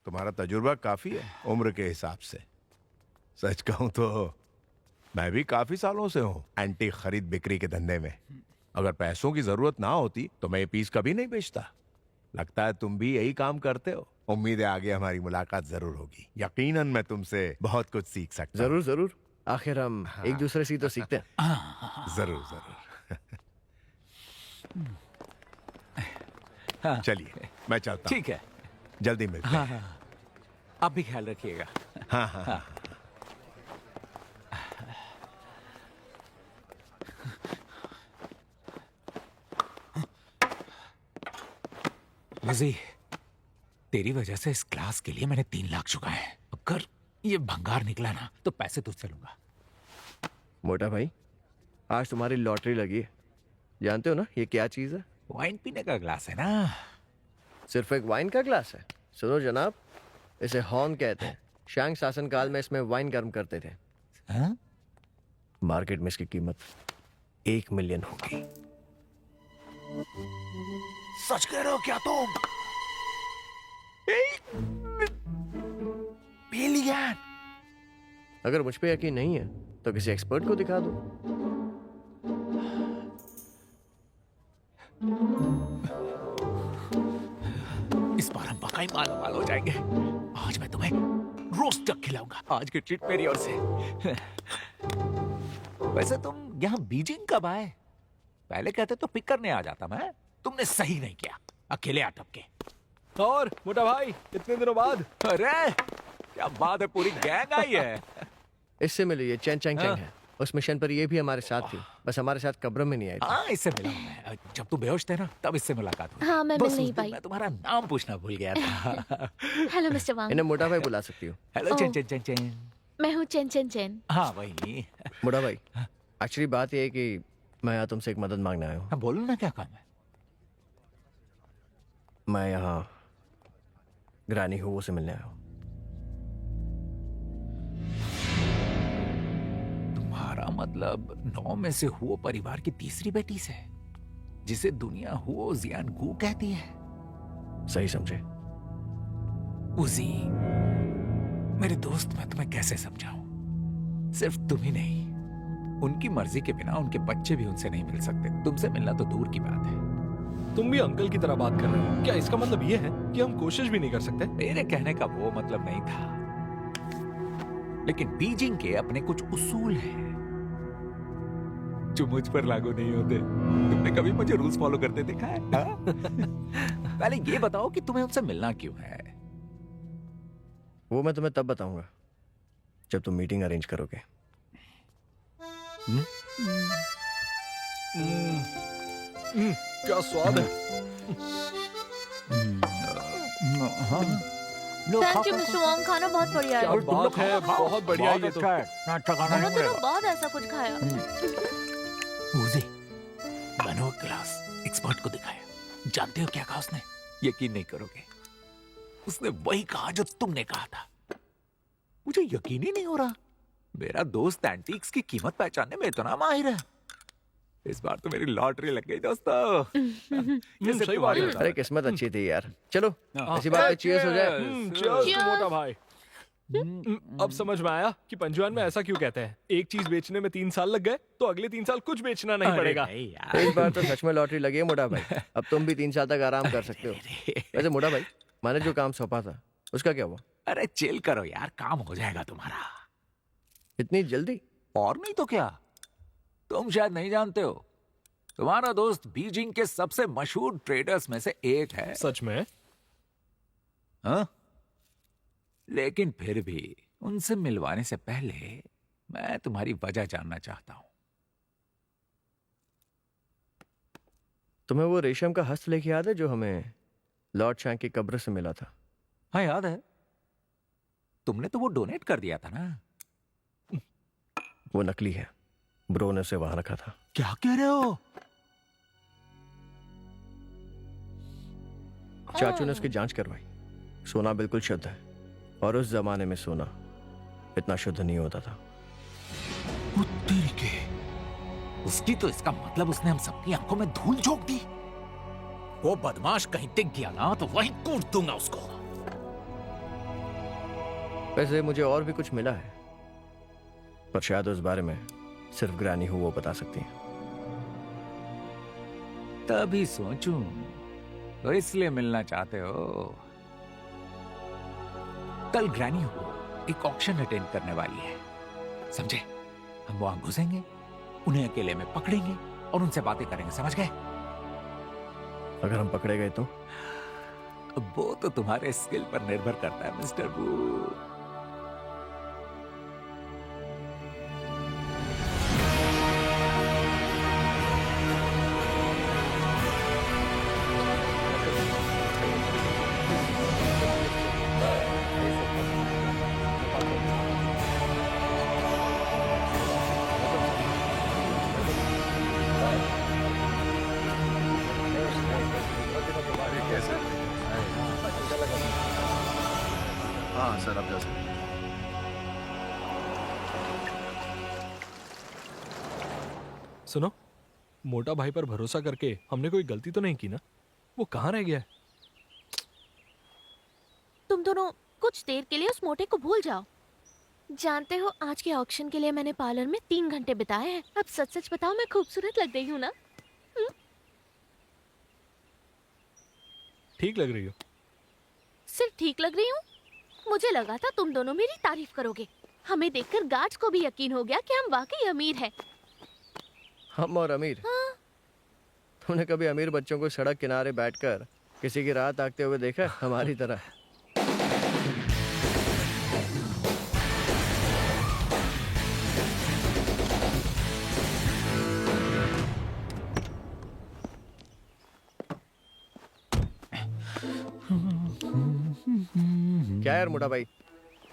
तुम्हारा तजुर्बा काफी है उम्र के हिसाब से। सच कहूं तो मैं भी काफी सालों से हूं एंटीक खरीद बिक्री के धंधे में। अगर पैसों की जरूरत ना होती तो मैं ये पीस कभी नहीं बेचता। लगता है तुम भी यही काम करते हो। उम्मीद है आगे हमारी मुलाकात जरूर होगी। यकीनन मैं तुमसे बहुत कुछ सीख सकता हूं। जरूर जरूर, आखिर हम एक दूसरे से ही तो सीखते हैं। जरूर जरूर। चलिए मैं चलता हूं। ठीक है। जल्दी मिलते हैं। आप भी ख्याल रखिएगा। हाँ हाँ हाँ। लजी, तेरी वजह से इस क्लास के लिए मैंने 3 लाख चुकाए हैं। अगर ये भंगार निकला ना तो पैसे तुझसे लूंगा। मोटा भाई, आज तुम्हारी लॉटरी लगी है। जानते हो ना ये क्या चीज है? वाइन पीने का ग्लास है ना। सिर्फ एक वाइन का ग्लास है? सुनो जनाब, इसे हॉर्न कहते हैं। शांग शासन काल में इसमें वाइन गर्म करते थे। हाँ? मार्केट में इसकी कीमत 1 मिलियन होगी। सच कह रहे हो क्या तुम? बिलियन? अगर मुझ पे यकीन नहीं है तो किसी एक्सपर्ट को दिखा दो। इस बार हम पक्का ही मालो माल हो जाएंगे। आज मैं तुम्हें रोस्ट डक खिलाऊंगा। आज की ट्रीट मेरी ओर से। वैसे तुम यहाँ बीजिंग कब आए? पहले कहते तो पिक करने आ जाता मैं। तुमने सही नहीं किया, अकेले आ टपके। और मोटा भाई, इतने दिनों बाद। अरे क्या बात है, पूरी गैंग आई है। इससे मिली, ये चैन चैंग चैंग है। उस मिशन पर ये भी हमारे साथ थी, बस हमारे साथ कब्र में नहीं आई थी। हाँ, इससे मिला हूं मैं। जब तू बेहोश थे ना तब इससे मुलाकात हुई। हाँ, मैं बस मिल उस नहीं दिन पाई। मैं तुम्हारा नाम पूछना भूल गया था। हेलो मिस्टर वांग। इन्हें मोटा भाई बुला सकती हो। हेलो ओह। Chain chain chain chain. मैं हूँ चेन चेन चेन। हाँ वही। मोटा भाई, एक्चुअली बात यह है कि मैं यहाँ तुमसे एक मदद मांगने आया हूँ। हाँ, बोलो ना क्या काम है। मैं यहाँ ग्रानी हुओ से मिलने आया हूँ। तुम्हारा मतलब 9 में से हुओ परिवार की तीसरी बेटी से, जिसे दुनिया हुओ जियान गू कहती है। सही समझे? उजी, मेरे दोस्त, मैं तुम्हें कैसे समझाऊं? सिर्फ तुम ही नहीं, उनकी मर्जी के बिना उनके बच्चे भी उनसे नहीं मिल सकते। तुमसे मिलना तो दूर की बात है। तुम भी अंकल की तरह बात कर रहे हो क्या? इसका मतलब ये है कि हम कोशिश भी नहीं कर सकते? मेरे कहने का वो मतलब नहीं था, लेकिन बीजिंग के अपने कुछ उसूल हैं जो मुझ पर लागू नहीं होते। तुमने कभी मुझे रूल्स फॉलो करते देखा है? पहले ये बताओ कि तुम्हें उनसे मिलना क्यों है? वो मैं तुम्हें तब बताऊंगा जब तुम मीटिंग अरेंज करोगे। क्या स्वाद है। थैंक यू मिस्टर वांग, खाना बहुत बढ़िया क्या है। बात है, बहुत बढ़िया है ये तो। बहुत दिनों बाद ऐसा कुछ खाया। उजी, बनो क्लास एक्सपर्ट को दिखाया। जानते हो क्या कहा उसने? यकीन नहीं करोगे, उसने वही कहा जो तुमने कहा था। मुझे यकीन ही नहीं हो रहा। मेरा दोस्त एंटीक्स की कीमत पहचानने में इतना माहिर है। इस बार तो मेरी लॉटरी लग गई दोस्तों। ये सिर्फ सही बात है। अरे किस्मत अच्छी थी यार। चलो ऐसी बात है, चीयर्स हो जाए। Cheers to Cheers। मोटा भाई। अब समझ में आया कि पंजुआन में ऐसा क्यों कहते हैं। एक चीज बेचने में 3 साल लग गए तो अगले 3 साल कुछ बेचना नहीं पड़ेगा। नहीं यार। इस बार तो सच में लॉटरी लगी है मोटा भाई। अब तुम भी 3 साल तक आराम कर सकते हो। वैसे मोटा भाई, मैंने जो काम सौंपा था उसका क्या हुआ? अरे चिल करो यार, काम हो जाएगा तुम्हारा। इतनी जल्दी? और नहीं तो क्या, तुम शायद नहीं जानते हो, तुम्हारा दोस्त बीजिंग के सबसे मशहूर ट्रेडर्स में से एक है। सच में? हाँ? लेकिन फिर भी उनसे मिलवाने से पहले मैं तुम्हारी वजह जानना चाहता हूं। तुम्हें वो रेशम का हस्तलेख याद है जो हमें लॉर्ड शैंक की कब्र से मिला था? हाँ याद है, तुमने तो वो डोनेट कर दिया था ना। वो नकली है, ब्रो ने उसे वहां रखा था। क्या कह रहे हो? चाचू ने उसकी जांच करवाई, सोना बिल्कुल शुद्ध है, और उस जमाने में सोना इतना शुद्ध नहीं होता था। तेरी के, उसकी तो इसका मतलब उसने हम सबकी आंखों में धूल झोंक दी। वो बदमाश कहीं टिक गया ना तो वहीं कूट दूंगा उसको। वैसे मुझे और भी कुछ मिला है, पर शायद उस बारे में सिर्फ ग्रैनी हो वो बता सकती हैं। तभी सोचूं तो इसलिए मिलना चाहते हो। कल ग्रैनी हो एक ऑक्शन अटेंड करने वाली है, समझे? हम वहां घुसेंगे, उन्हें अकेले में पकड़ेंगे और उनसे बातें करेंगे, समझ गए? अगर हम पकड़े गए तो? वो तो तुम्हारे स्किल पर निर्भर करता है मिस्टर बू। हाँ सर, आप जा सकते हैं। सुनो, मोटा भाई पर भरोसा करके हमने कोई गलती तो नहीं की ना? वो कहाँ रह गया है? तुम दोनों कुछ देर के लिए उस मोटे को भूल जाओ। जानते हो, आज के ऑक्शन के लिए मैंने पार्लर में 3 घंटे बिताए हैं। अब सच सच बताओ, मैं खूबसूरत लग रही हूँ ना? ठीक लग रही हो। सिर्फ ठीक लग रही हूँ? मुझे लगा था तुम दोनों मेरी तारीफ करोगे। हमें देखकर गार्ड्स को भी यकीन हो गया कि हम वाकई अमीर हैं। हम और अमीर? हाँ। तुमने कभी अमीर बच्चों को सड़क किनारे बैठकर किसी की राह ताकते हुए देखा? हमारी तरह। क्या यार मोटा भाई,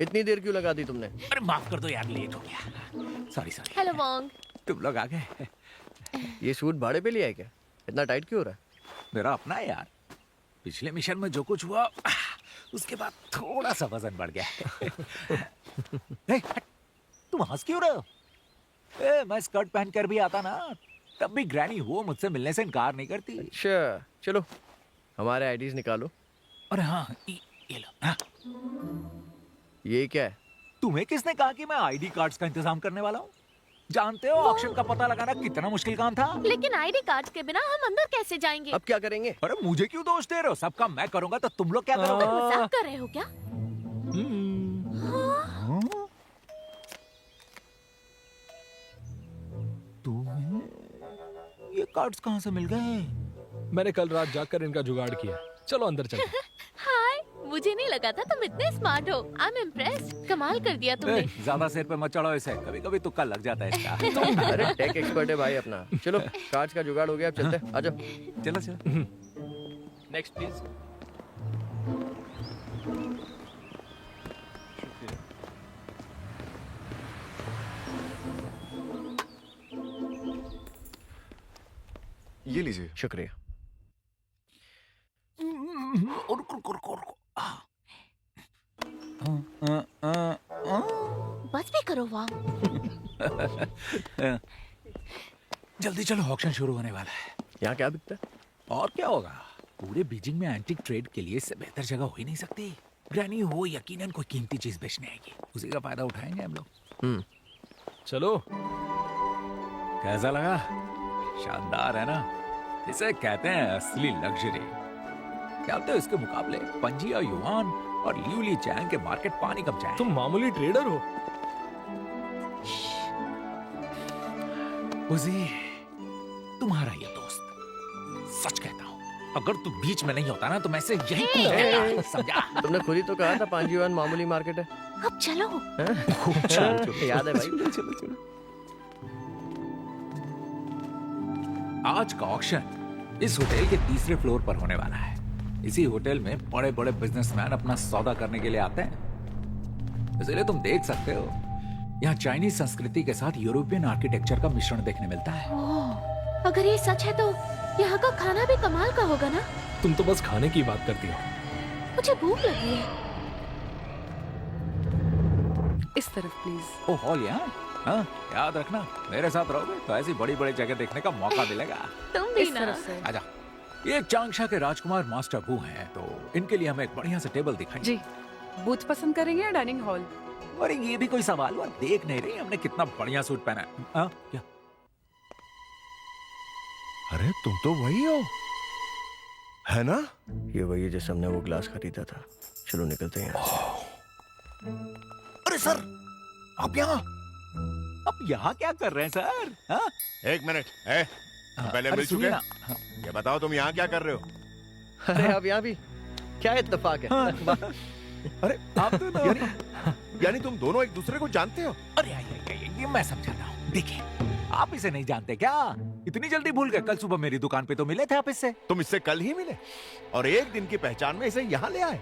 इतनी देर क्यों लगा दी तुमने? अरे माफ कर दो यार, लेट हो गया। Sorry sorry. Hello Wong. तुम लोग आ गए। ये सूट भाड़े पे लिया है क्या? इतना टाइट क्यों हो रहा है? मेरा अपना है यार। पिछले मिशन में जो कुछ हुआ उसके बाद थोड़ा सा वजन बढ़ गया। ए, हट, तुम हंस क्यों रहे हो? मैं स्कर्ट पहन कर भी आता ना, तब भी ग्रैनी हो मुझसे मिलने से इनकार नहीं करती। अच्छा चलो, हमारे आईडीज निकालो। अरे हाँ, ये लो। हाँ। ये क्या है? तुम्हें किसने कहा कि मैं आईडी कार्ड्स का इंतजाम करने वाला हूँ? जानते हो ऑक्शन का पता लगाना कितना मुश्किल काम था? लेकिन आईडी कार्ड्स के बिना हम अंदर कैसे जाएंगे? अब क्या करेंगे? अरे मुझे क्यों दोष दे रहे हो? सब काम मैं करूंगा तो तुम लोग क्या करोगे? तुम मजाक कर रहे हो क्या? तुम्हें ये कार्ड्स कहाँ से मिल गए? मैंने कल रात जाकर इनका जुगाड़ किया। चलो अंदर चलते। हाय, मुझे नहीं लगा था तुम इतने स्मार्ट हो। I am impressed. कमाल कर दिया तुमने। ज्यादा सिर पे मत चढ़ो इसे, कभी कभी तुक्का लग जाता है इसका। अरे टेक एक्सपर्ट है भाई अपना। चलो कार्ड्स का जुगाड़ हो गया, अब चलते हैं। आ जाओ। चलो चलो। Next please. ये लीजिए। शुक्रिया। बस भी करो वाह। जल्दी चलो, ऑक्शन शुरू होने वाला है। यहाँ क्या बिकता है? और क्या होगा, पूरे बीजिंग में एंटीक ट्रेड के लिए इससे बेहतर जगह हो ही नहीं सकती। ग्रैनी हो यकीनन कोई कीमती चीज बेचने आएगी, उसी का फायदा उठाएंगे हम लोग। चलो। कैसा लगा? शानदार है ना? इसे कहते हैं असली लग्जरी। जानते हो इसके मुकाबले पंजिया युआन और ल्यूली चैंग के मार्केट पानी कम जाए। तुम मामूली ट्रेडर हो। उजी, तुम्हारा ये दोस्त, सच कहता हूँ, अगर तू बीच में नहीं होता ना तो मैं इसे यहीं कूद देता, समझा? तुमने खुद ही तो कहा था 5 युआन मामूली मार्केट है। अब चलो। याद है भाई। चलो चलो। आज का ऑक्शन इस होटल के तीसरे फ्लोर पर होने वाला है। इसी होटल में बड़े बड़े बिजनेसमैन अपना सौदा करने के लिए आते हैं, इसलिए तुम देख सकते हो यहाँ चाइनीज संस्कृति के साथ यूरोपियन आर्किटेक्चर का मिश्रण देखने मिलता है। ओह, अगर ये सच है तो यहाँ का खाना भी कमाल का होगा ना? तुम तो बस खाने की बात करती हो। मुझे भूख लगी है। इस तरफ प्लीज। ओ हॉल यहाँ? हाँ, याद रखना, मेरे साथ रहोगे तो ऐसी बड़ी बड़ी जगह देखने का मौका मिलेगा। तुम भी इस ना। तरफ से। आजा। ये चांगशा के राजकुमार मास्टर बू हैं, तो इनके लिए हमें एक बढ़िया सा टेबल दिखाइए। जी। बूथ पसंद करेंगे या डाइनिंग हॉल? अरे ये भी कोई सवाल हुआ? देख नहीं रही हमने कितना बढ़िया सूट पहना है? हाँ, क्या? अरे तुम तो वही हो, है ना? ये वही है जिससे हमने वो ग्लास खरीदा था। चलो निकलते हैं यहाँ से। अरे सर, आप यहाँ क्या कर रहे हैं सर? हाँ? एक मिनट, पहले अरे मिल सुनिए चुके? ना। हाँ, ये बताओ तुम यहाँ क्या कर रहे हो? अरे आप यहाँ भी? क्या इत्तेफाक है? अरे आप तो यानी तुम दोनों एक दूसरे को जानते हो? अरे ये मैं समझाता हूँ। देखिए, आप इसे नहीं जानते क्या? इतनी जल्दी भूल गए? कल सुबह मेरी दुकान पे तो मिले थे आप इससे। तुम इससे कल ही मिले और एक दिन की पहचान में इसे यहाँ ले आए?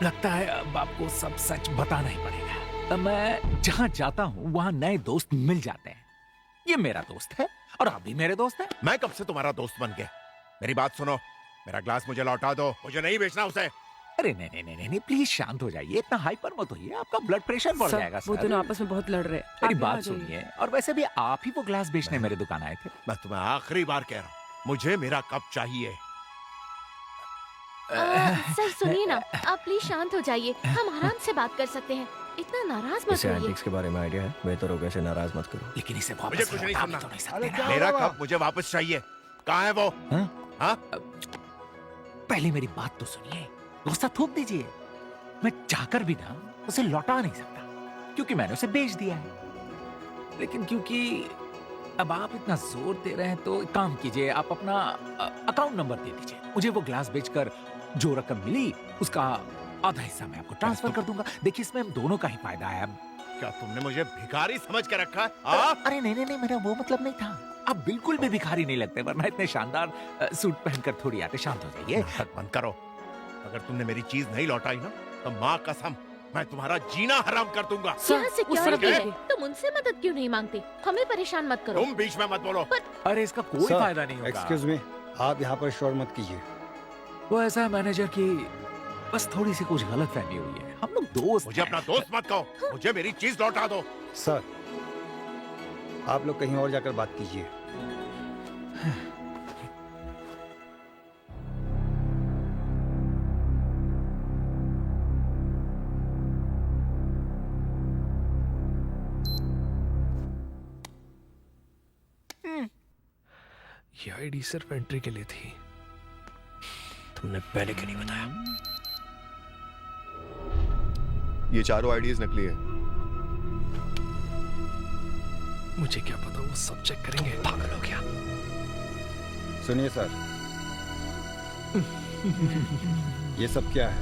लगता है अब आपको सब सच बताना ही पड़ेगा। मैं जहाँ जाता हूँ वहाँ नए दोस्त मिल जाते हैं। ये मेरा दोस्त है और आप भी मेरे दोस्त हैं। मैं कब से तुम्हारा दोस्त बन गया? मेरी बात सुनो, मेरा ग्लास मुझे लौटा दो, मुझे नहीं बेचना उसे। अरे नहीं, प्लीज शांत हो जाइए, इतना हाइपर मत होइए, आपका ब्लड प्रेशर बढ़ जाएगा वो सर। दोनों आपस में बहुत लड़ रहे हैं। मेरी आप बात यहाँ आ जाइए। सुनिए, और वैसे भी आप ही वो ग्लास बेचने मेरे दुकान आए थे। मैं तुम्हें आखिरी बार कह रहा हूँ, मुझे मेरा कप चाहिए। सर सुनिए ना, आप प्लीज शांत हो जाइए, हम आराम से बात कर सकते हैं। इतना नाराज मत इसे होइए। एंटिक्स के बारे में आइडिया है? बेहतर होगा इसे नाराज मत करो। लेकिन इसे वापस मुझे कुछ नहीं लौटा भी सुनना। तो नहीं सकते ना। मेरा कप मुझे वापस चाहिए। कहाँ है वो? हाँ? हाँ? पहले मेरी बात तो सुनिए, गुस्सा थूक दीजिए। मैं चाहकर भी ना उसे लौटा नहीं सकता, क्योंकि मैंने उसे बेच दिया है। लेकिन क्योंकि अब आप इतना जोर दे रहे हैं तो एक काम कीजिए, आप अपना अकाउंट नंबर दे दीजिए। मुझे वो ग्लास बेचकर जो रकम मिली उसका आधा हिस्सा मैं आपको ट्रांसफर कर दूंगा। देखिए, इसमें हम दोनों का ही फायदा है। अब क्या तुमने मुझे भिखारी समझ के रखा है? अरे नहीं, मेरा वो मतलब नहीं था। आप बिल्कुल भी भिखारी नहीं लगते, वरना इतने शानदार सूट पहनकर थोड़ी आते। शांत हो जाइए। नाटक बंद करो। अगर तुमने मेरी चीज नहीं लौटाई ना, तो माँ कसम मैं तुम्हारा जीना हराम कर दूंगा। सर, यहाँ उस सिक्योरिटी तरफ है, देखिए। तुम उनसे मदद क्यों नहीं मांगते? हमें परेशान मत करो। तुम बीच में मत बोलो। अरे इसका कोई सर, फायदा नहीं होगा। एक्सक्यूज मी, आप यहाँ पर शोर मत कीजिए। वो ऐसा है मैनेजर की बस थोड़ी सी कुछ गलत फहमी हुई है। हम लोग दोस्त मुझे हैं। अपना दोस्त मत कहो, मुझे मेरी चीज लौटा दो। सर, आप लोग कहीं और जाकर बात कीजिए। ये आईडी सिर्फ एंट्री के लिए थी। तुमने पहले क्यों नहीं बताया? ये चारों आईडीज नकली है। मुझे क्या पता, वो सब चेक करेंगे। पागल हो गया। सुनिए सर, ये सब क्या है?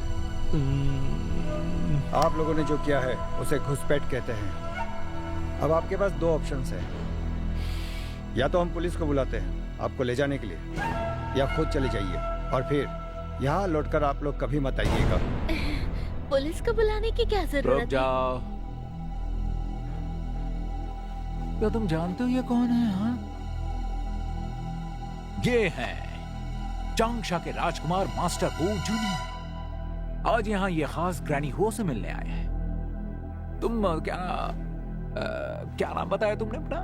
आप लोगों ने जो किया है उसे घुसपैठ कहते हैं। अब आपके पास दो ऑप्शंस हैं, या तो हम पुलिस को बुलाते हैं आपको ले जाने के लिए, या खुद चले जाइए और फिर यहाँ लौटकर आप लोग कभी मत आइएगा। पुलिस को बुलाने की क्या रुक जरूरत है? जाओ। क्या तुम जानते हो ये कौन है? हाँ, ये है चांगशा के राजकुमार मास्टर हू जूनियर। आज यहाँ ये खास ग्रैनी हो से मिलने आए हैं। तुम क्या नाम बताया तुमने अपना?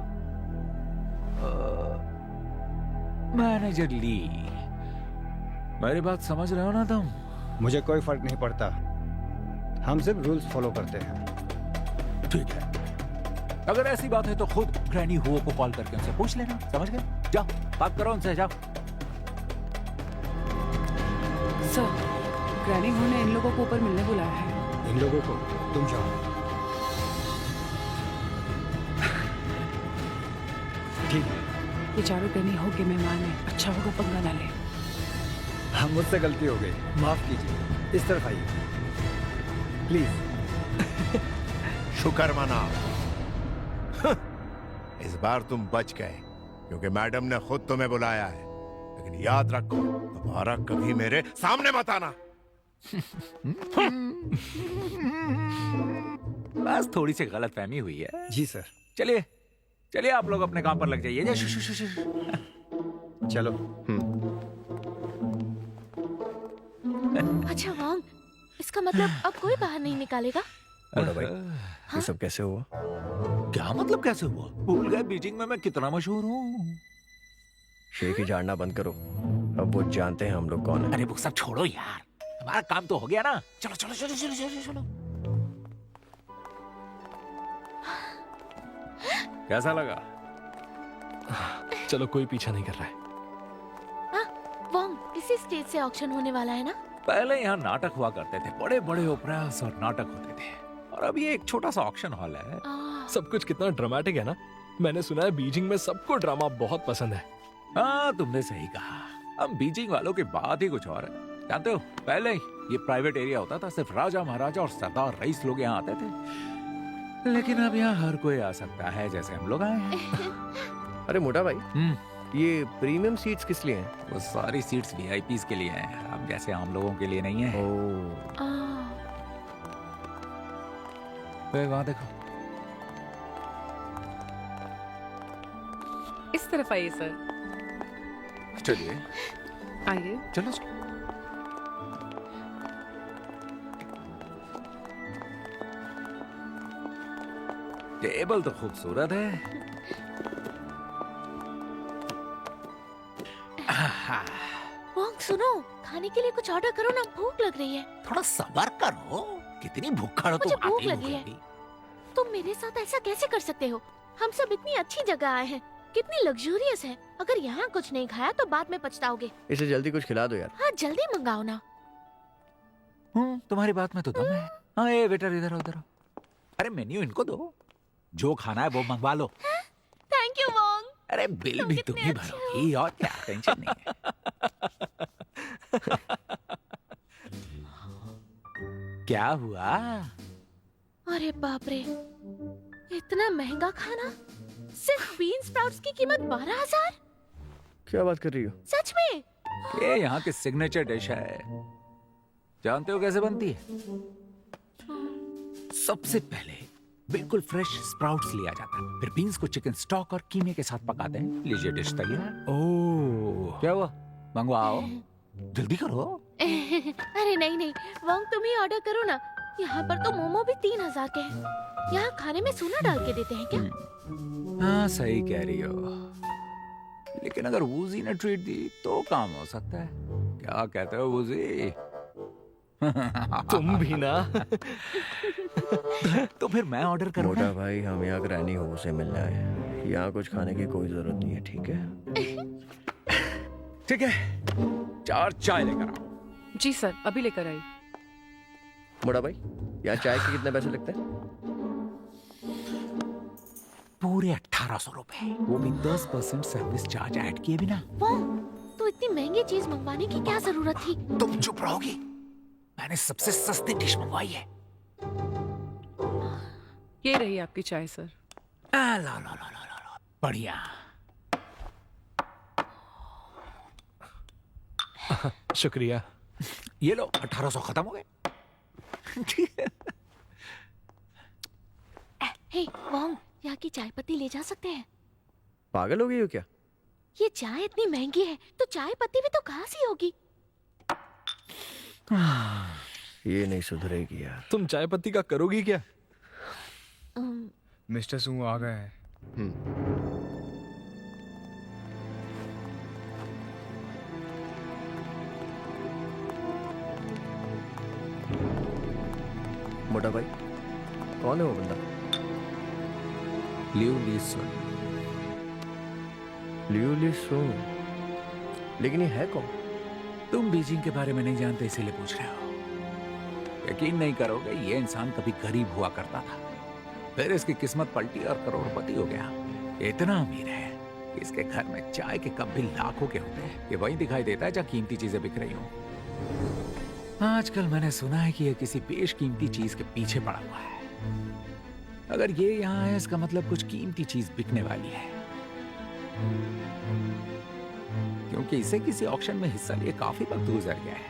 मैनेजर ली। मेरी बात समझ रहे हो ना तुम? मुझे कोई फर्क नहीं पड़ता, हम सिर्फ रूल्स फॉलो करते हैं। ठीक है, अगर ऐसी बात है तो खुद ग्रैनी हुओ को कॉल करके उनसे पूछ लेना। समझ गए? जाओ बात करो उनसे, जाओ। सर, ग्रैनी हो ने इन लोगों को ऊपर मिलने बुलाया है। इन लोगों को तुम जाओ। ठीक है, ये चारों ग्रैनी हो के मेहमान है, अच्छा होगा पंगा ना ले। हम मुझसे गलती हो गई, माफ कीजिए। इस तरफ आइए प्लीज। शुक्र मनाओ। इस बार तुम बच गए, क्योंकि मैडम ने खुद तुम्हें बुलाया है। लेकिन याद रखो, दोबारा कभी मेरे सामने मत आना। बस थोड़ी सी गलत फहमी हुई है। जी सर। चलिए चलिए, आप लोग अपने काम पर लग जाइए। चलो। अच्छा वांग, इसका मतलब अब कोई बाहर नहीं निकालेगा? बोलो भाई, ये सब कैसे हुआ? क्या मतलब कैसे हुआ? भूल गए बीजिंग में मैं कितना मशहूर हूँ। शेख ही झाड़ना बंद करो, अब वो जानते हैं हम लोग कौन है। अरे वो सब छोड़ो यार, हमारा काम तो हो गया ना। चलो चलो चलो चलो चलो चलो। कैसा लगा? चलो, कोई पीछा नहीं कर रहा है। वॉन्ग, इसी स्टेज से ऑक्शन होने वाला है ना? पहले यहाँ नाटक हुआ करते थे, बड़े बड़े ओपेरास और नाटक होते थे, और अब ये एक छोटा सा ऑक्शन हॉल है। सब कुछ कितना ड्रामेटिक है ना। मैंने सुना है बीजिंग में सबको ड्रामा बहुत पसंद है। हाँ, तुमने सही कहा। हम बीजिंग वालों की बात ही कुछ और है। जानते हो, पहले ये प्राइवेट एरिया होता था, सिर्फ राजा महाराजा और सरदार रईस लोग यहाँ आते थे, लेकिन अब यहाँ हर कोई आ सकता है, जैसे हम लोग आए हैं। अरे मोटा भाई, ये प्रीमियम सीट्स किस लिए हैं? वो सारी सीट्स वीआईपीज के लिए हैं, हम जैसे आम लोगों के लिए नहीं है। वहाँ देखो। इस तरफ आइए सर। चलिए आइए। चलो चलो। टेबल तो खूबसूरत है। वॉन्ग सुनो, खाने के लिए कुछ ऑर्डर करो ना, भूख लग रही है। थोड़ा सब्र करो, कितनी भूखड़ हो मुझे तुम। भूख लगी है। तुम मेरे साथ ऐसा कैसे कर सकते हो? हम सब इतनी अच्छी जगह आए हैं, कितनी लग्जूरियस है। अगर यहाँ कुछ नहीं खाया तो बाद में पछताओगे। इसे जल्दी कुछ खिला दो यार। हाँ, जल्दी मंगाओ ना। तुम्हारी बात में तो दम है। हाँ, ये वेटर इधर आओ, इधर आओ। अरे मेन्यू इनको दो, जो खाना है वो मंगवा लो। Thank you Wong. अरे बिल भी तुम ही भरोगी, और क्या, टेंशन नहीं है। क्या हुआ? अरे बाप रे, इतना महंगा खाना, सिर्फ बीन स्प्राउट्स की कीमत 12,000। क्या बात कर रही हो? सच में? ये यहाँ की सिग्नेचर डिश है। जानते हो कैसे बनती है? सबसे पहले बिल्कुल फ्रेश स्प्राउट्स लिया जाता है, फिर बीन्स को चिकन स्टॉक और कीमे के साथ पकाते हैं। लीजिए, डिश तैयार। ओह, क्या हुआ? मंगवाओ, जल्दी करो। अरे नहीं नहीं वॉन्ग, तुम ही ऑर्डर करो ना। यहाँ पर तो मोमो भी 3,000 के हैं। यहाँ खाने में सोना डाल के देते हैं क्या? हाँ, सही कह रही हो, लेकिन अगर वूजी ने ट्रीट दी तो काम हो सकता है। क्या कहते हो वूजी? तुम भी ना। तो फिर मैं ऑर्डर करूँ? मोटा भाई, हम यहाँ ग्रैनी हो से मिलने आए हैं। यहाँ कुछ खाने की कोई जरूरत नहीं है, ठीक है? ठीक है, 4 चाय लेकर आओ। जी सर, अभी लेकर आई। मोटा भाई, यहाँ चाय के कितने पैसे लगते हैं? पूरे 1800 रुपए, वो भी 10% सर्विस चार्ज ऐड किए बिना। वॉन्ग, तो इतनी महंगी चीज मंगवाने की क्या जरूरत थी? तुम चुप रहोगी? मैंने सबसे सस्ती डिश मंगवाई है। ये रही आपकी चाय सर। ला ला ला ला ला, बढ़िया। शुक्रिया। ये लो, 1800 खत्म हो गए। हे वॉन्ग, यहाँ की चाय पत्ती ले जा सकते हैं? पागल हो गई हो क्या? ये चाय इतनी महंगी है तो चाय पत्ती भी तो घास ही होगी। ये नहीं सुधरेगी यार। तुम चाय पत्ती का करोगी क्या? मिस्टर सुंग आ गए हैं। मोटा भाई, कौन है वो बंदा? लियो ली सुन। लियो ली सुन? लेकिन ये है कौन? तुम बीजिंग के बारे में नहीं जानते, इसीलिए पूछ रहे हो। यकीन नहीं करोगे, ये इंसान कभी गरीब हुआ करता था, फिर इसकी किस्मत पलटी और करोड़पति हो गया। इतना अमीर है कि इसके घर में चाय के कप भी लाखों के होते हैं। ये वही दिखाई देता है जहाँ कीमती चीजें बिक रही हो। आजकल मैंने सुना है कि ये किसी बेशकीमती चीज के पीछे पड़ा हुआ है। अगर ये यहाँ है, इसका मतलब कुछ कीमती चीज बिकने वाली है, क्योंकि इसे किसी ऑक्शन में हिस्सा लिए काफी वक्त गुजर गया है।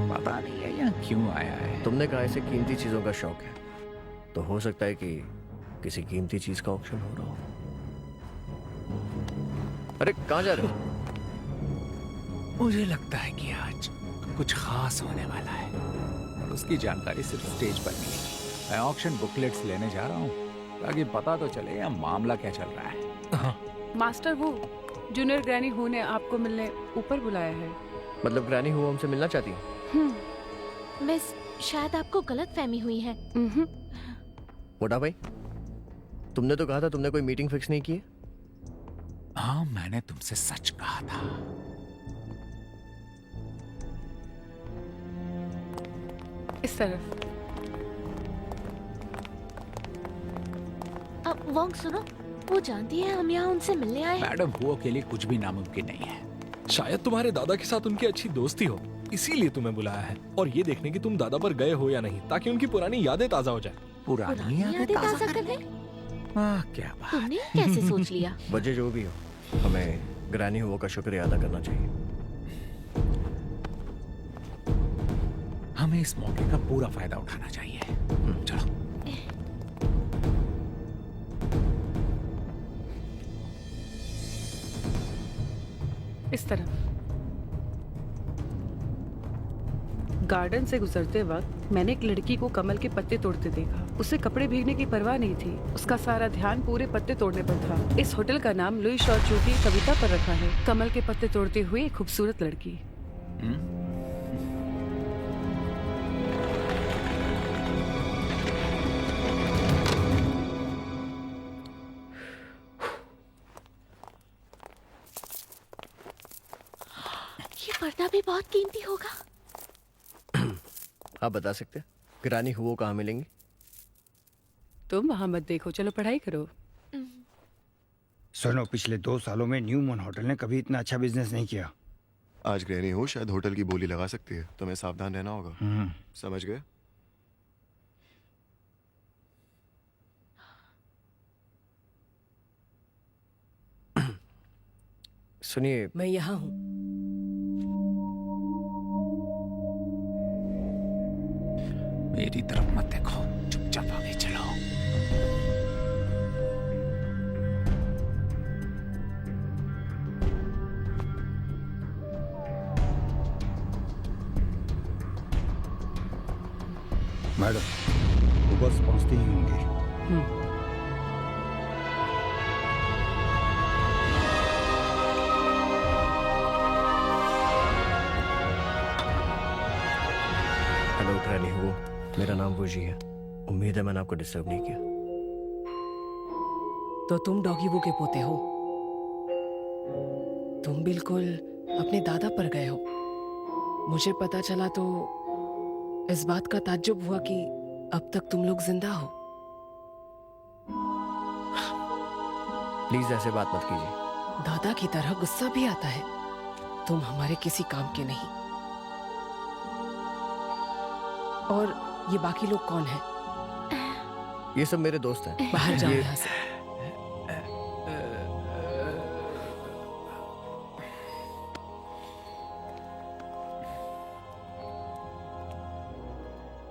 पता नहीं है यहाँ क्यों आया है। तुमने कहा इसे कीमती चीजों का शौक है, तो हो सकता है कि किसी कीमती चीज का ऑक्शन हो रहा हो। अरे कहाँ जा रहे हो? मुझे लगता है कि आज कुछ खास होने वाला है और उसकी जानकारी सिर्फ स्टेज पर मिलेगी। मैं ऑक्शन बुकलेट्स लेने जा रहा हूँ ताकि पता तो चले यहाँ मामला क्या चल रहा है। मास्टर, वो जूनियर ग्रैनी हु ने आपको मिलने ऊपर बुलाया है। मतलब ग्रैनी हु हमसे मिलना चाहती है? मिस, शायद आपको गलत फहमी हुई है। मोटा भाई, तुमने तो कहा था तुमने कोई मीटिंग फिक्स नहीं की है। हाँ, मैंने तुमसे सच कहा था। इस तरफ। अब वोंग सुनो, वो जानती है हम यहाँ उनसे मिलने आए हैं। मैडम, हुओ के लिए कुछ भी नामुमकिन नहीं है। शायद तुम्हारे दादा के साथ उनकी अच्छी दोस्ती हो, इसीलिए तुम्हें बुलाया है, और ये देखने की तुम दादा पर गए हो या नहीं, ताकि उनकी पुरानी यादें ताजा हो जाए। पुरानी यादें ताज़ा करने? क्या बात। तुमने कैसे सोच लिया? वजह जो भी हो, हमें ग्रैनी हुओ का शुक्रिया अदा करना चाहिए। हमें इस मौके का पूरा फायदा उठाना चाहिए। चलो। इस तरफ। गार्डन से गुजरते वक्त मैंने एक लड़की को कमल के पत्ते तोड़ते देखा। उसे कपड़े भीगने की परवाह नहीं थी, उसका सारा ध्यान पूरे पत्ते तोड़ने पर था। इस होटल का नाम लुई शॉ चू की कविता पर रखा है, कमल के पत्ते तोड़ते हुए एक खूबसूरत लड़की। ये पर्दा भी बहुत कीमती होगा। आप बता सकते हैं ग्रैनी हुओ कहाँ मिलेंगी? तुम वहां मत देखो, चलो पढ़ाई करो। सुनो, पिछले 2 सालों में न्यू मून होटल ने कभी इतना अच्छा बिजनेस नहीं किया। आज ग्रैनी हो शायद होटल की बोली लगा सकती है, तुम्हें सावधान रहना होगा। समझ गए? सुनिए, मैं यहाँ हूँ। मेरी तरफ मत देखो, चुपचाप आगे चलो। मैडम, वो बस पहुंचती ही होंगी। हेलो ग्रैनी हुओ, मेरा नाम वूजी है। उम्मीद है मैंने आपको डिस्टर्ब नहीं किया। तो तुम डॉगी वू के पोते हो? तुम बिल्कुल अपने दादा पर गए हो। मुझे पता चला तो इस बात का ताज्जुब हुआ कि अब तक तुम लोग जिंदा हो। प्लीज ऐसे बात मत कीजिए। दादा की तरह गुस्सा भी आता है। तुम हमारे किसी काम के नहीं। और ये बाकी लोग कौन हैं? ये सब मेरे दोस्त हैं। बाहर जाओ यहाँ से।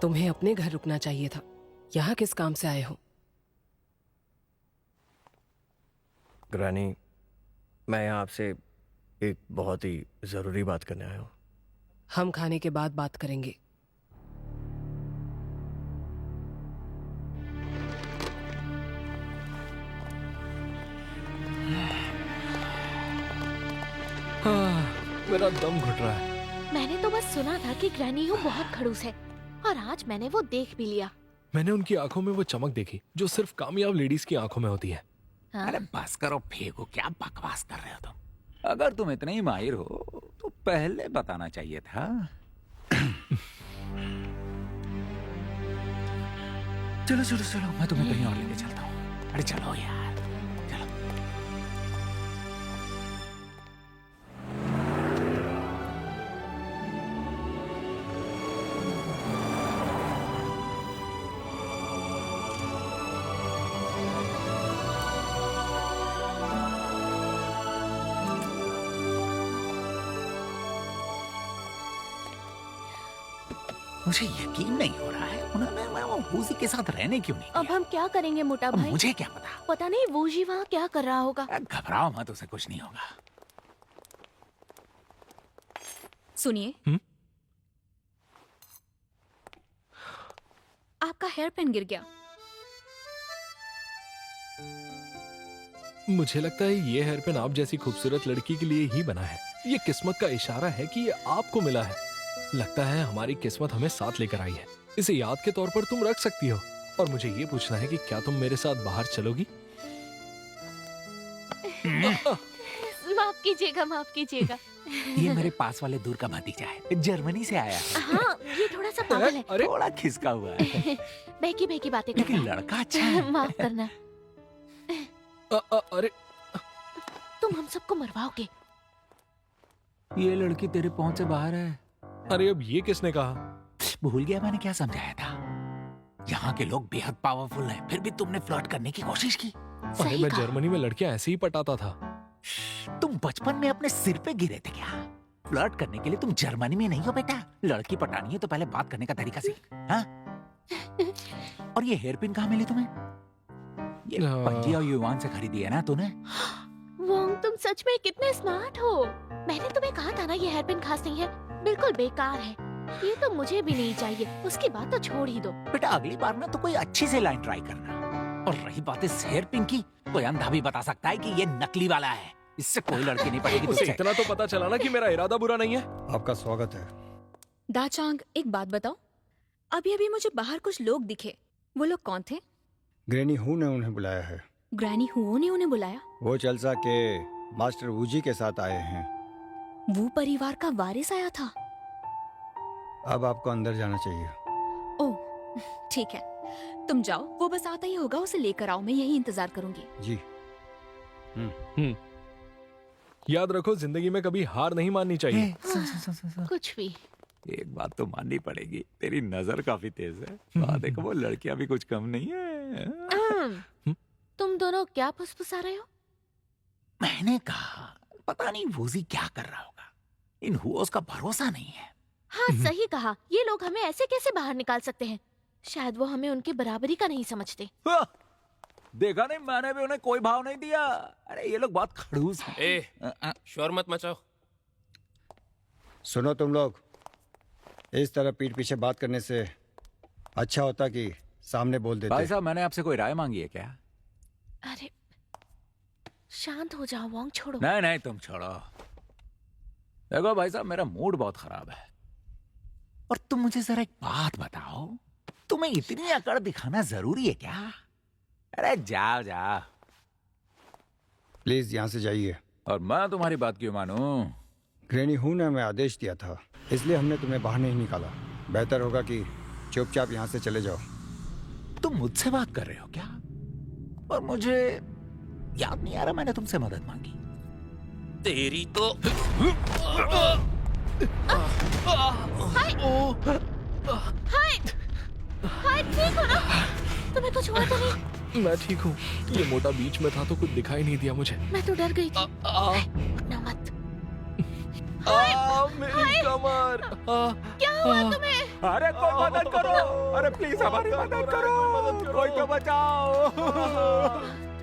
तुम्हें अपने घर रुकना चाहिए था। यहाँ किस काम से आए हो? ग्रैनी, मैं यहाँ आपसे एक बहुत ही जरूरी बात करने आया हूँ। हम खाने के बाद बात करेंगे। मेरा दम घुट रहा है। मैंने तो बस सुना था कि ग्रैनी हूँ बहुत खड़ूस है, और आज मैंने वो देख भी लिया। मैंने उनकी आंखों में वो चमक देखी जो सिर्फ कामयाब लेडीज की आंखों में होती है। हाँ? अरे बस करो, फेंको, क्या बकवास कर रहे हो तुम? अगर तुम इतने ही माहिर हो तो पहले बताना चाहिए था। चलो चलो चलो, मैं तुम्हें कहीं और लेके चलता हूँ। अरे चलो यार, चलो। मुझे यकीन नहीं हो रहा है, उन्होंने वो वूजी के साथ रहने क्यों नहीं अब दिया? हम क्या करेंगे मोटा अब भाई? मुझे क्या पता। पता नहीं वूजी वहाँ क्या कर रहा होगा। घबराओ मत, उसे कुछ नहीं होगा। सुनिए, आपका हेयर पेन गिर गया। मुझे लगता है ये हेयर पेन आप जैसी खूबसूरत लड़की के लिए ही बना है। ये किस्मत का इशारा है कि ये आपको मिला है। लगता है हमारी किस्मत हमें साथ लेकर आई है। इसे याद के तौर पर तुम रख सकती हो। और मुझे ये पूछना है कि क्या तुम मेरे साथ बाहर चलोगी? माफ कीजिएगा, माफ कीजिएगा। ये मेरे पास वाले दूर का भतीजा है, जर्मनी से आया है। हाँ, ये थोड़ा सा पागल है। अरे थोड़ा खिसका हुआ है, बहकी बहकी बातें करता लेकिन है। लड़का अच्छा है। माफ करना। अरे तुम हम सबको मरवाओगे। ये लड़की तेरे पहुंच से बाहर है। अरे अब ये किसने कहा? भूल गया मैंने क्या समझाया था। यहाँ के लोग बेहद पावरफुल हैं, फिर भी तुमने फ्लर्ट करने की कोशिश की। अरे मैं जर्मनी में लड़कियां ऐसे ही पटाता था। तुम बचपन में अपने सिर पे गिरे थे क्या? फ्लर्ट करने के लिए तुम जर्मनी में नहीं हो बेटा। लड़की पटानी है तो पहले बात करने का तरीका सीख। हाँ? और ये हेयर पिन कहाँ मिली तुम्हें? ये पंजी और युवान से खरीदी है ना तूने? वोंग, तुम सच में कितने स्मार्ट हो। मैंने तुम्हें कहा था ना ये हेयर पिन खास नहीं है, बिल्कुल बेकार है। ये तो मुझे भी नहीं चाहिए। उसकी बात तो छोड़ ही दो। बेटा अगली बार ना तो कोई अच्छी से लाइन ट्राई करना। और रही बात इस हेयर पिन की, कोई अंधा भी बता सकता है कि ये नकली वाला है। इससे कोई लड़की नहीं पड़ेगी उसे तुझसे। इतना तो पता चला ना कि मेरा इरादा बुरा नहीं है। आपका स्वागत है। दाचांग, एक बात बताओ, अभी अभी मुझे बाहर कुछ लोग दिखे, वो लोग कौन थे? ग्रैनी हू ने उन्हें बुलाया है। ग्रैनी हुओ ने उन्हें बुलाया? वो चलसा के मास्टर वूजी के साथ आए हैं। वो परिवार का वारिस आया था? अब आपको अंदर जाना चाहिए। ओह ठीक है, तुम जाओ, वो बस आता ही होगा, उसे लेकर आओ, मैं यही इंतजार करूंगी। जी। याद रखो, जिंदगी में कभी हार नहीं माननी चाहिए। सुन। कुछ भी। एक बात तो माननी पड़ेगी, तेरी नजर काफी तेज है। वहाँ देखो वो लड़कियां भी कुछ कम नहीं है। तुम दोनों क्या फुसफुसा रहे हो? मैंने कहा पता नहीं वूजी क्या कर रहा होगा। इन हुओस का भरोसा नहीं है। हाँ सही कहा। ये लोग हमें ऐसे कैसे बाहर निकाल सकते हैं? शायद वो हमें उनकी बराबरी का नहीं समझते। देखा नहीं, मैंने भी उन्हें कोई भाव नहीं दिया। अरे ये लोग बहुत खड़ूस हैं। ए, शोर मत मचाओ। सुनो तुम लोग, इस तरह पीठ पीछे बात करने से अच्छा होता कि सामने बोल देते। भाई साहब, मैंने आपसे कोई राय मांगी है क्या? अरे शांत हो जाओ वोंग, छोड़ो। नहीं नहीं तुम छोड़ो। देखो भाई साहब, मेरा मूड बहुत खराब है। और तुम मुझे जरा एक बात बताओ, तुम्हें इतनी अकड़ दिखाना जरूरी है क्या? अरे जाओ जाओ, प्लीज यहाँ से जाइए। और मैं तुम्हारी बात क्यों मानूं? ग्रैनी हू ने हमें आदेश दिया था, इसलिए हमने तुम्हें बाहर नहीं निकाला। बेहतर होगा कि चुपचाप यहाँ से चले जाओ। तुम मुझसे बात कर रहे हो क्या? और मुझे याद नहीं आ रहा मैंने तुमसे मदद मांगी। तेरी तो हाय हाय, ठीक हो ना? तुम्हें कुछ हुआ तो नहीं? मैं ठीक हूँ। ये मोटा बीच में था तो कुछ दिखाई नहीं दिया मुझे। मैं तो डर गई थी। ना मत। मेरी कमर। क्या हुआ तुम्हें? अरे कोई मदद करो, अरे प्लीज हमारी मदद करो, कोई तो बचाओ।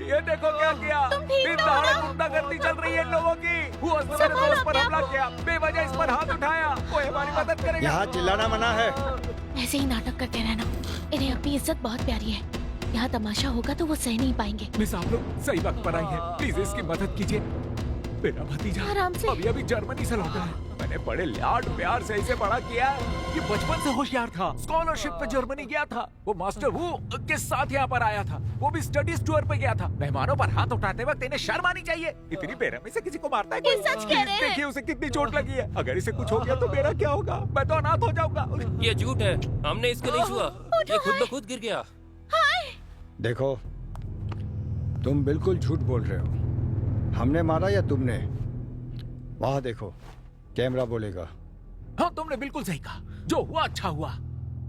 ये देखो क्या किया। दिन दहाड़े गुंडागर्दी चल रही है इन लोगों की। हुआ मेरे दोस्त पर हमला किया, बेवजह इस पर हाथ उठाया। कोई हमारी मदद करेगा? यहाँ चिल्लाना मना है। ऐसे ही नाटक करते रहना। इन्हें अपनी इज्जत बहुत प्यारी है। यहाँ तमाशा होगा तो वो सह नहीं पाएंगे। मिस, आप लोग सही वक्त पर आई हैं। प्लीज इसकी मदद कीजिए। मेरा भतीजा आराम से। अभी अभी जर्मनी से लौटा है। मैंने बड़े लाड प्यार से इसे बड़ा किया। ये बचपन से होशियार था, स्कॉलरशिप पे जर्मनी गया था। वो मास्टर हु के साथ यहाँ पर आया था, वो भी स्टडीज टूर पे गया था। मेहमानों पर हाथ उठाते वक्त इन्हें शर्म आनी चाहिए। इतनी बेरहमी से किसी को मारता है? ये सच कह रहे हैं। देखिए उसे कितनी चोट लगी है। अगर इसे कुछ हो गया तो मेरा क्या होगा? मैं तो अनाथ हो जाऊंगा। ये झूठ है, हमने इसको नहीं छुआ। ये खुद ब खुद गिर गया। देखो, तुम बिल्कुल झूठ बोल रहे हो। हमने मारा या तुमने? वहां देखो, कैमरा बोलेगा। हाँ तुमने बिल्कुल सही कहा। जो हुआ अच्छा हुआ।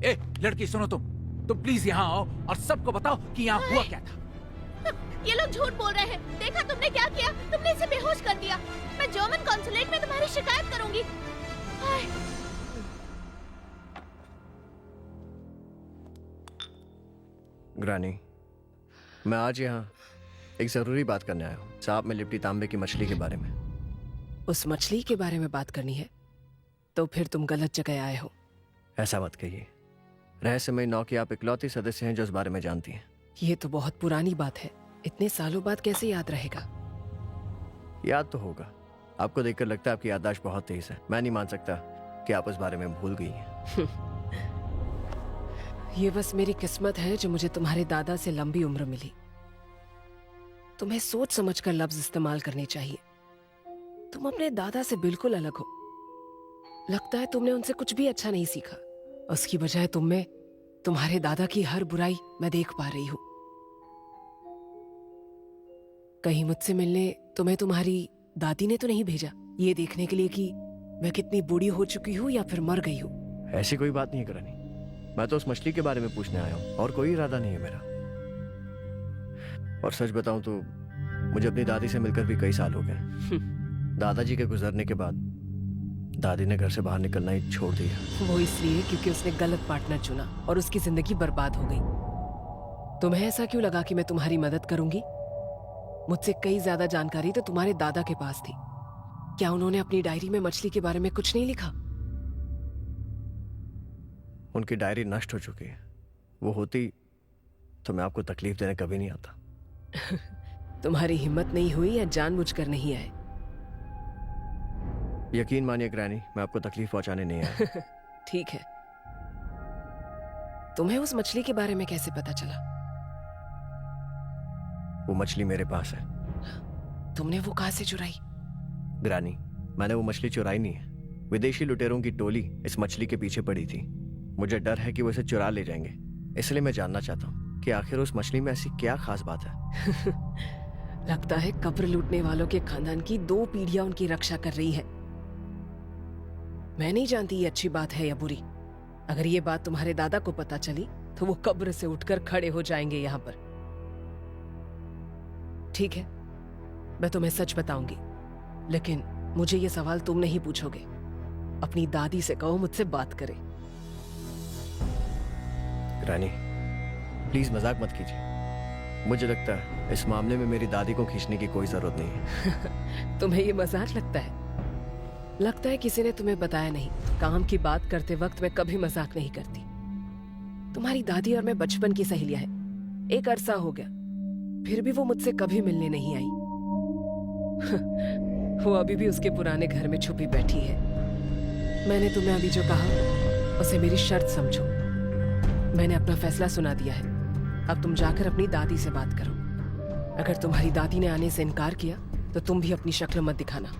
ए लड़की सुनो, तुम प्लीज यहाँ आओ और सबको बताओ कि यहाँ हुआ क्या था। ये लोग झूठ बोल रहे हैं। देखा तुमने क्या किया? तुमने इसे बेहोश कर दिया। मैं जर्मन कॉन्सुलेट में तुम्हारी शिकायत करूंगी। हाय। ग्रानी, मैं आज यहाँ एक जरूरी बात करने आया हूँ। साहब में लिपटी तांबे की मछली के बारे में। उस मछली के बारे में बात करनी है तो फिर तुम गलत जगह आए हो। ऐसा मत कहिए। रहस्यमय नौ की आप इकलौती सदस्य हैं जो इस बारे में जानती हैं। ये तो बहुत पुरानी बात है, इतने सालों बाद कैसे याद रहेगा? याद तो होगा। आपको देखकर लगता है आपकी याददाश्त बहुत तेज है। मैं नहीं मान सकता कि आप इस बारे में भूल गई हैं। ये बस मेरी किस्मत है जो मुझे तुम्हारे दादा से लंबी उम्र मिली। तुम्हें सोच समझकर लफ्ज इस्तेमाल करने चाहिए। तुम अपने दादा से बिल्कुल अलग हो। लगता है तुमने उनसे कुछ भी अच्छा नहीं सीखा। उसकी बजाय तुम में तुम्हारे दादा की हर बुराई मैं देख पा रही हूं। कहीं मुझसे मिलने तुम्हें तुम्हारी दादी ने तो नहीं भेजा ये देखने के लिए कि मैं कितनी बूढ़ी हो चुकी हूँ या फिर मर गई हूँ? ऐसी कोई बात नहीं है करानी। मैं तो उस मछली के बारे में पूछने आया हूँ और कोई इरादा नहीं है मेरा। और सच बताऊं तो मुझे अपनी दादी से मिलकर भी कई साल हो गए। दादाजी के गुजरने के बाद दादी ने घर से बाहर निकलना ही छोड़ दिया। वो इसलिए क्योंकि उसने गलत पार्टनर चुना और उसकी जिंदगी बर्बाद हो गई। तुम्हें ऐसा क्यों लगा कि मैं तुम्हारी मदद करूंगी? मुझसे कई ज्यादा जानकारी तो तुम्हारे दादा के पास थी। क्या उन्होंने अपनी डायरी में मछली के बारे में कुछ नहीं लिखा? उनकी डायरी नष्ट हो चुकी है। वो होती तो मैं आपको तकलीफ देने कभी नहीं आता। तुम्हारी हिम्मत नहीं हुई या जानबूझकर नहीं आए? यकीन मानिए ग्रैनी, मैं आपको तकलीफ पहुंचाने नहीं आया। ठीक है। तुम्हें उस मछली के बारे में कैसे पता चला? वो मछली मेरे पास है। तुमने वो कहां से चुराई? ग्रानी, मैंने वो मछली चुराई नहीं है। विदेशी लुटेरों की टोली इस मछली के पीछे पड़ी थी। मुझे डर है कि वो इसे चुरा ले जाएंगे, इसलिए मैं जानना चाहता हूँ कि आखिर उस मछली में ऐसी क्या खास बात है। लगता है कब्र लूटने वालों के खानदान की 2 पीढ़ियां उनकी रक्षा कर रही है। मैं नहीं जानती ये अच्छी बात है या बुरी। अगर ये बात तुम्हारे दादा को पता चली तो वो कब्र से उठकर खड़े हो जाएंगे यहाँ पर। ठीक है, मैं तुम्हें सच बताऊंगी, लेकिन मुझे ये सवाल तुम नहीं पूछोगे। अपनी दादी से कहो मुझसे बात करे। रानी, प्लीज मजाक मत कीजिए। मुझे लगता है इस मामले में मेरी दादी को खींचने की कोई जरूरत नहीं है। तुम्हें ये मजाक लगता है? लगता है किसी ने तुम्हें बताया नहीं। काम की बात करते वक्त मैं कभी मजाक नहीं करती। तुम्हारी दादी और मैं बचपन की सहेलियां हैं। एक अरसा हो गया, फिर भी वो मुझसे कभी मिलने नहीं आई। वो अभी भी उसके पुराने घर में छुपी बैठी है। मैंने तुम्हें अभी जो कहा उसे मेरी शर्त समझो। मैंने अपना फैसला सुना दिया है। अब तुम जाकर अपनी दादी से बात करो। अगर तुम्हारी दादी ने आने से इनकार किया तो तुम भी अपनी शक्ल मत दिखाना।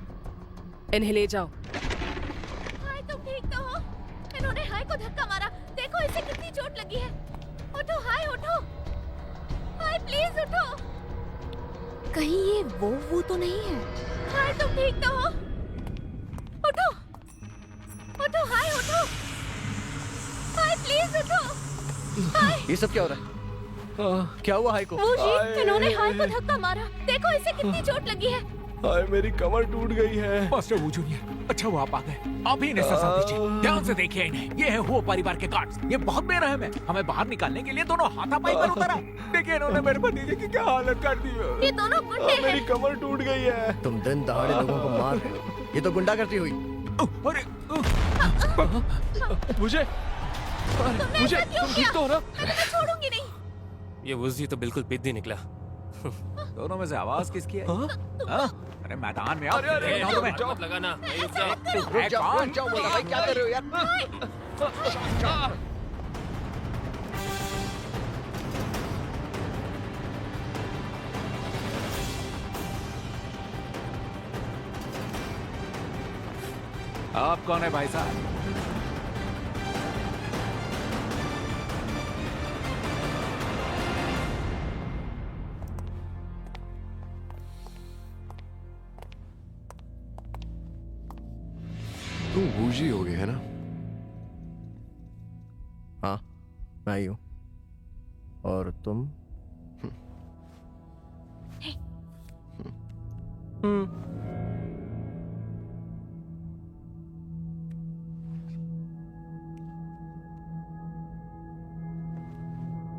इन्हें ले जाओ। हाय, तुम ठीक तो हो? इन्होंने हाय को धक्का मारा। देखो इसे कितनी चोट लगी है। उठो हाय, उठो। हाय प्लीज उठो। कहीं ये वो तो नहीं है? हाय, तुम ठीक तो हो? उठो, उठो हाय, उठो। हाय प्लीज उठो। हाय। ये सब क्या हो रहा है? क्या हुआ हाय को? वो जी, इन्होंने हाय को धक्का मारा। देखो इसे कितनी चोट लगी है। हाय, मेरी कमर टूट गई है। मास्टर वू जूनियर, अच्छा वो आप आ गए। आप ही इन्हें सजा दीजिए। ध्यान से देखिए इन्हें। ये है वो परिवार के गार्ड्स। ये बहुत बेरहम है। हमें बाहर निकालने के लिए दोनों हाथापाई पर उतर आए। देखिए इन्होंने मेरे भतीजे की क्या हालत कर दी है। ये दोनों गुंडे हैं। मेरी कमर टूट गई है। तुम दिन दहाड़े लोगों को मार रहे हो। ये तो गुंडा करती हुई। अरे मुझे तुम ठीक तो हो ना? मैं तुम्हें छोड़ूंगी नहीं। ये वुजी तो बिल्कुल पिद्दी निकला। दोनों में से आवाज किसकी है? अरे मैदान में आओ। अरे, मत लगाना। नहीं, रुक जाओ। रुक जाओ बोला भाई, क्या कर रहे हो यार? आप कौन है भाई साहब? तुम वूजी हो गए है ना? हाँ, मैं ही हूँ। और तुम?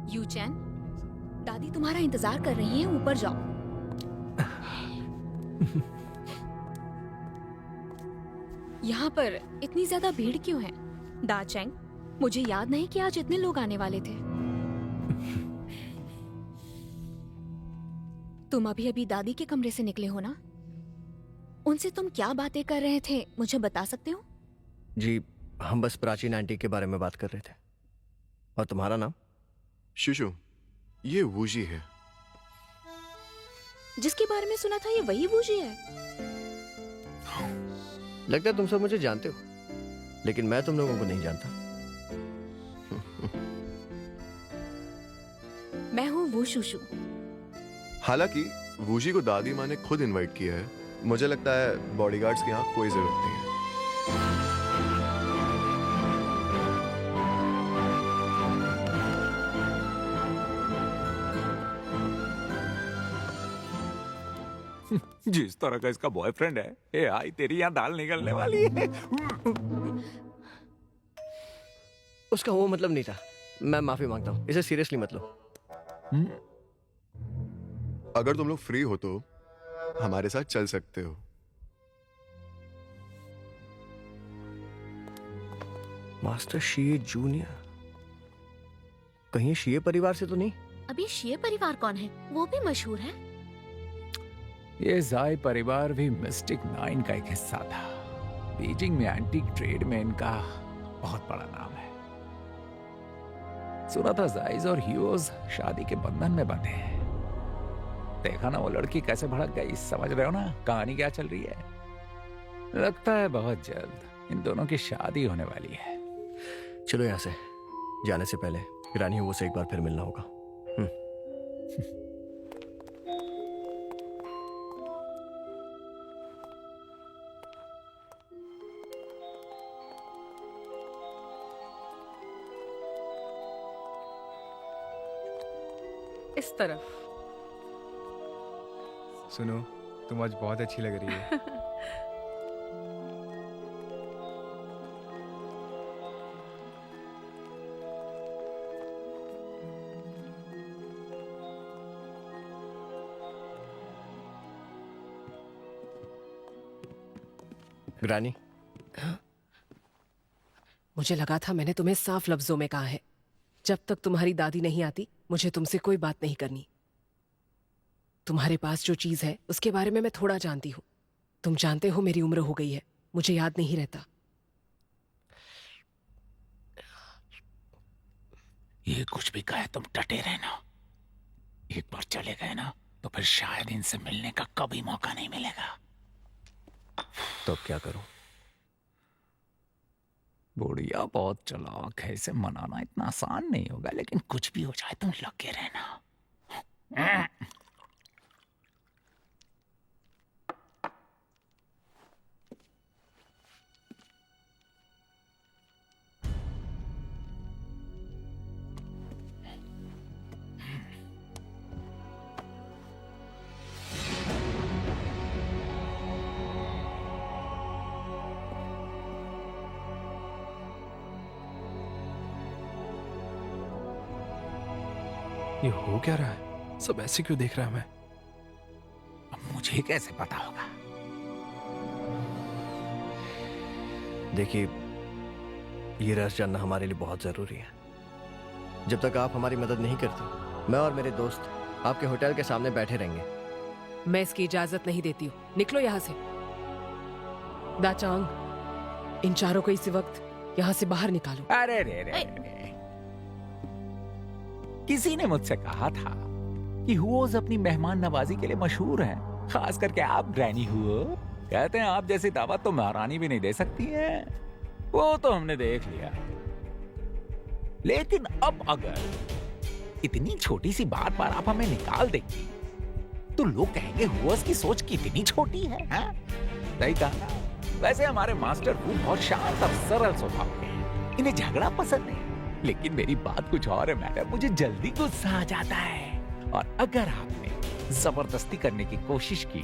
यू चैन, दादी तुम्हारा इंतजार कर रही हैं, ऊपर जाओ। यहाँ पर इतनी ज्यादा भीड़ क्यों है? दा चैंग, मुझे याद नहीं कि आज इतने लोग आने वाले थे। तुम अभी अभी दादी के कमरे से निकले हो ना? उनसे तुम क्या बातें कर रहे थे, मुझे बता सकते हो? जी, हम बस प्राचीन आंटी के बारे में बात कर रहे थे। और तुम्हारा नाम? शुशु, ये वूजी है। जिसके बारे में सुना था ये वही वूजी है। लगता है तुम सब मुझे जानते हो, लेकिन मैं तुम लोगों को नहीं जानता। मैं हूँ वो शुशु। हालांकि वूजी को दादी माँ ने खुद इनवाइट किया है। मुझे लगता है बॉडीगार्ड्स की यहाँ कोई जरूरत नहीं है। जिस तरह का इसका बॉयफ्रेंड है, ए आई तेरी यहाँ दाल निकलने वाली है। उसका वो मतलब नहीं था। मैं माफी मांगता हूँ, इसे सीरियसली मत लो। अगर तुम लोग फ्री हो तो हमारे साथ चल सकते हो। मास्टर शीए जूनियर, कहीं शीए परिवार से तो नहीं? अब ये शीए परिवार कौन है? वो भी मशहूर है। ये जाय परिवार भी मिस्टिक 9 का एक हिस्सा था। बीजिंग में एंटीक ट्रेड में इनका बहुत बड़ा नाम है। सुना था जाइज और ह्यूज शादी के बंधन में बंधे हैं। देखा ना वो लड़की कैसे भड़क गई। समझ रहे हो ना कहानी क्या चल रही है। लगता है बहुत जल्द इन दोनों की शादी होने वाली है। चलो यहाँ से जाने से पहले रानी वो से एक बार फिर मिलना होगा। इस तरफ। सुनो, तुम आज बहुत अच्छी लग रही है। ग्रानी, मुझे लगा था मैंने तुम्हें साफ लफ्जों में कहा है, जब तक तुम्हारी दादी नहीं आती मुझे तुमसे कोई बात नहीं करनी। तुम्हारे पास जो चीज है उसके बारे में मैं थोड़ा जानती हूँ। तुम जानते हो मेरी उम्र हो गई है, मुझे याद नहीं रहता। ये कुछ भी कहे तुम डटे रहना। एक बार चले गए ना तो फिर शायद इनसे मिलने का कभी मौका नहीं मिलेगा। तो अब क्या करूं? बुढ़िया बहुत चालाक है, इसे मनाना इतना आसान नहीं होगा, लेकिन कुछ भी हो जाए तुम लगे रहना। ये हो क्या रहा है? सब ऐसे क्यों देख रहा है? मैं अब मुझे कैसे पता होगा? देखिए, ये रहस्य जानना हमारे लिए बहुत जरूरी है। जब तक आप हमारी मदद नहीं करते, मैं और मेरे दोस्त आपके होटल के सामने बैठे रहेंगे। मैं इसकी इजाजत नहीं देती हूँ। निकलो यहाँ से। दाचांग, इन चारों को इसी वक्त यहाँ से बाहर निकालो। अरे रे रे रे। किसी ने मुझसे कहा था कि हुओज अपनी मेहमान नवाजी के लिए मशहूर हैं, खास करके आप ग्रैनी हुओ। कहते हैं आप जैसी दावत तो महारानी भी नहीं दे सकती है। वो तो हमने देख लिया। लेकिन अब अगर इतनी छोटी सी बात पर आप हमें निकाल देंगी तो लोग कहेंगे हुओज की सोच कितनी छोटी है। सही कहा। वैसे हमारे मास्टर वू बहुत शांत और सरल स्वभाव के हैं। इन्हें झगड़ा पसंद नहीं। लेकिन मेरी बात कुछ और है मैडम, मुझे जल्दी गुस्सा आ जाता है। और अगर आपने जबरदस्ती करने की कोशिश की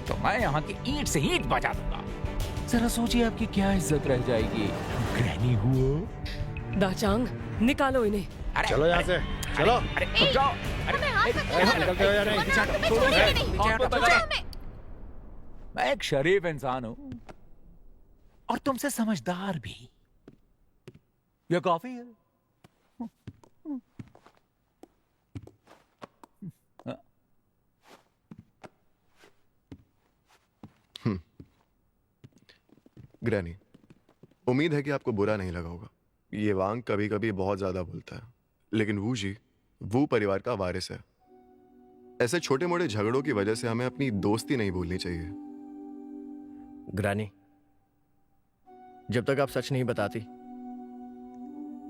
तो मैं यहाँ की ईंट से ईंट बजा दूंगा। जरा सोचिए आपकी क्या इज्जत रह जाएगी। ग्रैनी हुओ। दाचांग, निकालो इन्हें। चलो यहाँ से, चलो। अरे रुक जाओ। निकलते हो या नहीं? मैं एक शरीफ इंसान हूँ और तुमसे समझदार भी। ये कॉफी है। ग्रैनी, उम्मीद है कि आपको बुरा नहीं लगा होगा। ये वांग कभी कभी बहुत ज्यादा बोलता है, लेकिन वू जी वो परिवार का वारिस है। ऐसे छोटे मोटे झगड़ों की वजह से हमें अपनी दोस्ती नहीं भूलनी चाहिए। ग्रानी, जब तक आप सच नहीं बताती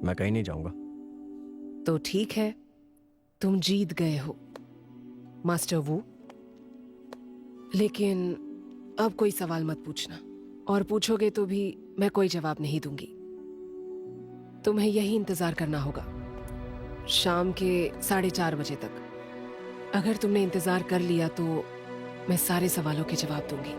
मैं कहीं नहीं जाऊंगा। तो ठीक है, तुम जीत गए हो मास्टर वू, लेकिन अब कोई सवाल मत पूछना, और पूछोगे तो भी मैं कोई जवाब नहीं दूंगी। तुम्हें यही इंतजार करना होगा शाम के 4:30 बजे तक। अगर तुमने इंतजार कर लिया तो मैं सारे सवालों के जवाब दूंगी।